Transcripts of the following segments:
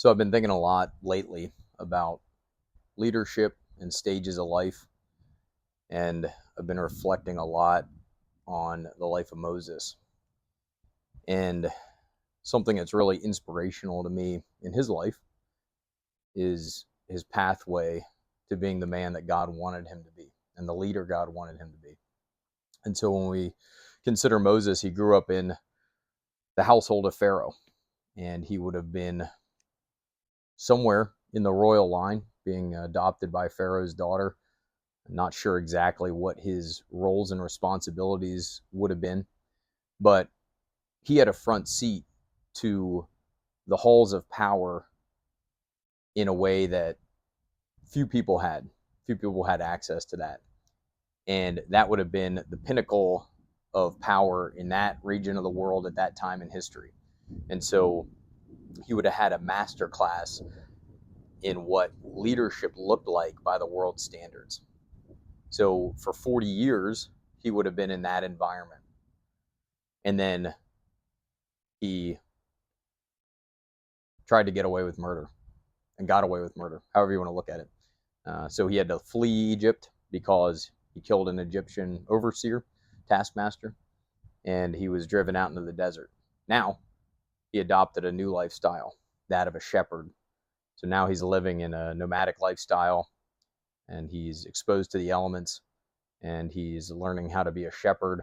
So I've been thinking a lot lately about leadership and stages of life, and I've been reflecting a lot on the life of Moses. And something that's really inspirational to me in his life is his pathway to being the man that God wanted him to be and the leader God wanted him to be. And so when we consider Moses, he grew up in the household of Pharaoh, and he would have been somewhere in the royal line, being adopted by Pharaoh's daughter. I'm not sure exactly what his roles and responsibilities would have been, but he had a front seat to the halls of power in a way that few people had. Few people had access to that. And that would have been the pinnacle of power in that region of the world at that time in history. And so he would have had a master class in what leadership looked like by the world standards. So for 40 years, he would have been in that environment. And then he tried to get away with murder and got away with murder, however you want to look at it. So he had to flee Egypt because he killed an Egyptian overseer, taskmaster, and he was driven out into the desert. Now he adopted a new lifestyle, that of a shepherd. So now he's living in a nomadic lifestyle, and he's exposed to the elements, and he's learning how to be a shepherd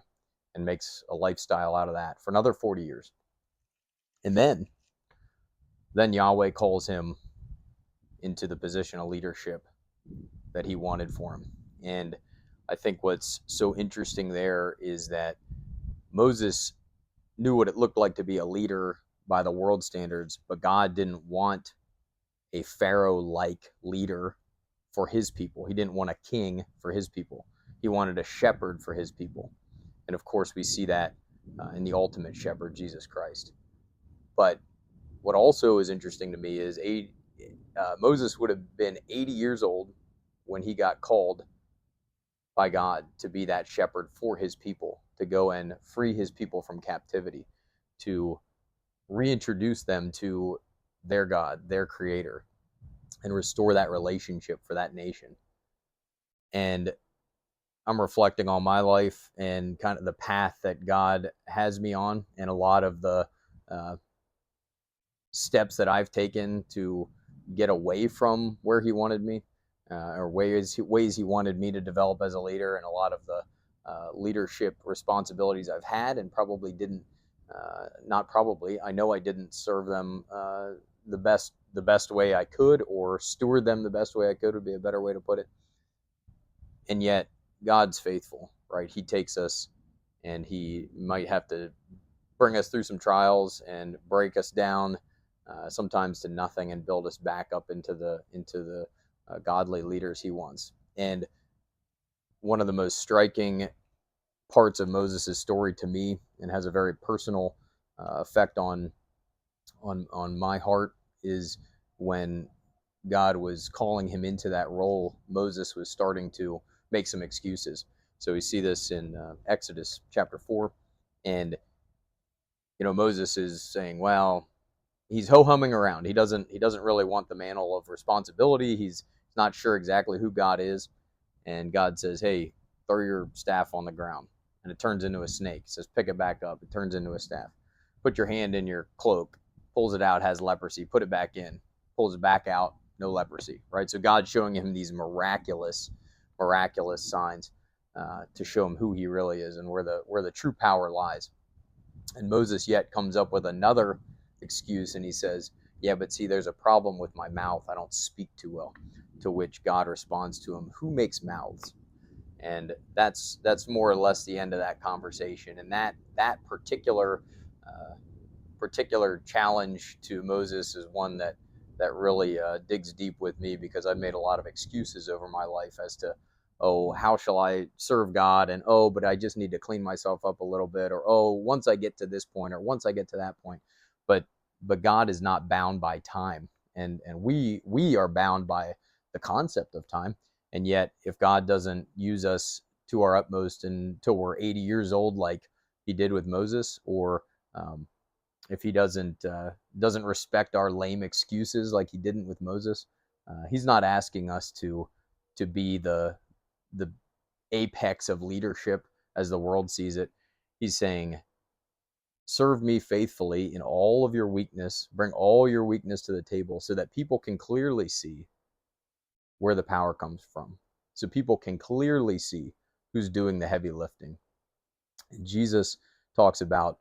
and makes a lifestyle out of that for another 40 years. And then Yahweh calls him into the position of leadership that he wanted for him. And I think what's so interesting there is that Moses knew what it looked like to be a leader by the world standards, but God didn't want a Pharaoh-like leader for his people. He didn't want a king for his people. He wanted a shepherd for his people. And of course, we see that in the ultimate shepherd, Jesus Christ. But what also is interesting to me is Moses would have been 80 years old when he got called by God to be that shepherd for his people, to go and free his people from captivity, to reintroduce them to their God, their creator, and restore that relationship for that nation. And I'm reflecting on my life and kind of the path that God has me on, and a lot of the steps that I've taken to get away from where He wanted me, or ways He wanted me to develop as a leader, and a lot of the leadership responsibilities I've had, and probably didn't. Not probably. I know I didn't serve them the best way I could, or steward them the best way I could would be a better way to put it. And yet God's faithful, right? He takes us, and He might have to bring us through some trials and break us down, sometimes to nothing, and build us back up into the godly leaders He wants. And one of the most striking parts of Moses' story to me, and has a very personal effect on my heart, is when God was calling him into that role, Moses was starting to make some excuses. So we see this in Exodus chapter 4. And, Moses is saying, well, he's ho-humming around. He doesn't really want the mantle of responsibility. He's not sure exactly who God is. And God says, hey, throw your staff on the ground. And it turns into a snake. He says, pick it back up. It turns into a staff. Put your hand in your cloak. Pulls it out, has leprosy. Put it back in. Pulls it back out, no leprosy, right? So God's showing him these miraculous signs to show him who he really is and where the true power lies. And Moses yet comes up with another excuse, and he says, yeah, but see, there's a problem with my mouth. I don't speak too well. To which God responds to him, who makes mouths? And that's more or less the end of that conversation. And that particular challenge to Moses is one that really digs deep with me, because I've made a lot of excuses over my life as to, oh, how shall I serve God? And, oh, but I just need to clean myself up a little bit. Or, oh, once I get to this point, or once I get to that point. But God is not bound by time. And we are bound by the concept of time. And yet, if God doesn't use us to our utmost until we're 80 years old, like he did with Moses, or if he doesn't respect our lame excuses like he didn't with Moses, he's not asking us to be the apex of leadership as the world sees it. He's saying, serve me faithfully in all of your weakness, bring all your weakness to the table so that people can clearly see where the power comes from. So people can clearly see who's doing the heavy lifting. And Jesus talks about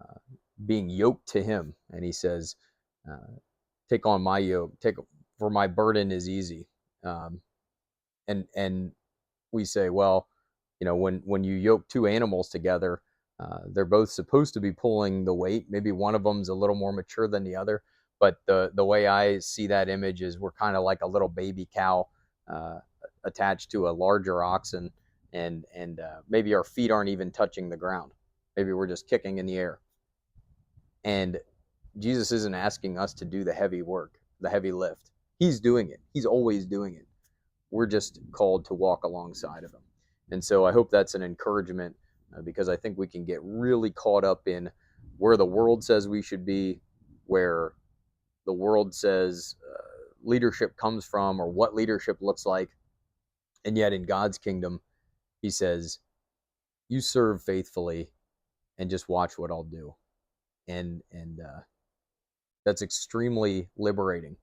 uh, being yoked to him, and he says, uh, take on my yoke, for my burden is easy. And we say, well, when you yoke two animals together, they're both supposed to be pulling the weight. Maybe one of them's a little more mature than the other, but the way I see that image is we're kind of like a little baby cow uh, attached to a larger oxen, and maybe our feet aren't even touching the ground. Maybe we're just kicking in the air. And Jesus isn't asking us to do the heavy work, the heavy lift. He's doing it. He's always doing it. We're just called to walk alongside of him. And so I hope that's an encouragement, because I think we can get really caught up in where the world says we should be, where the world says leadership comes from, or what leadership looks like. And yet in God's kingdom, he says, you serve faithfully and just watch what I'll do. And that's extremely liberating.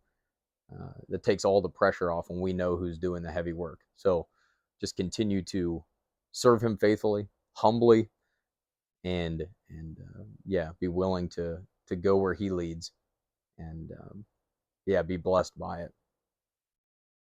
That takes all the pressure off when we know who's doing the heavy work. So just continue to serve him faithfully, humbly, and yeah, be willing to go where he leads, and yeah, be blessed by it.